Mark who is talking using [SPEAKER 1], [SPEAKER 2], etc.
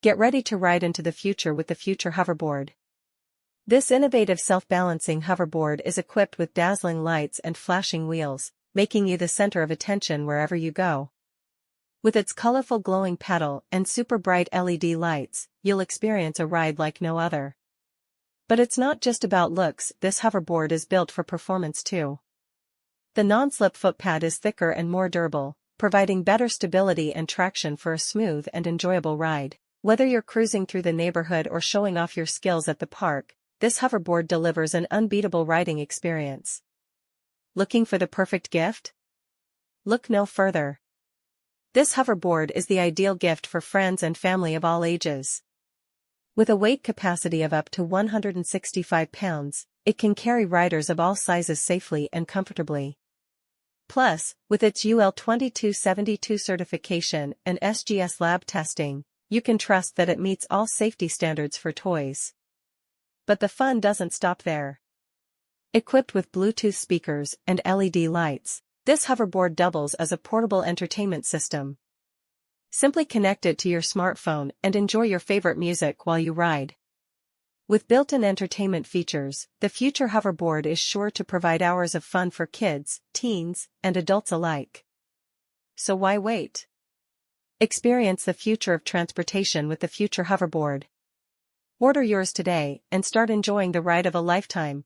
[SPEAKER 1] Get ready to ride into the future with the Future Hoverboard. This innovative self-balancing hoverboard is equipped with dazzling lights and flashing wheels, making you the center of attention wherever you go. With its colorful glowing pedal and super bright LED lights, you'll experience a ride like no other. But it's not just about looks, this hoverboard is built for performance too. The non-slip footpad is thicker and more durable, providing better stability and traction for a smooth and enjoyable ride. Whether you're cruising through the neighborhood or showing off your skills at the park, this hoverboard delivers an unbeatable riding experience. Looking for the perfect gift? Look no further. This hoverboard is the ideal gift for friends and family of all ages. With a weight capacity of up to 165 pounds, it can carry riders of all sizes safely and comfortably. Plus, with its UL 2272 certification and SGS lab testing, you can trust that it meets all safety standards for toys. But the fun doesn't stop there. Equipped with Bluetooth speakers and LED lights, this hoverboard doubles as a portable entertainment system. Simply connect it to your smartphone and enjoy your favorite music while you ride. With built-in entertainment features, the Future Hoverboard is sure to provide hours of fun for kids, teens, and adults alike. So why wait? Experience the future of transportation with the Future Hoverboard. Order yours today and start enjoying the ride of a lifetime.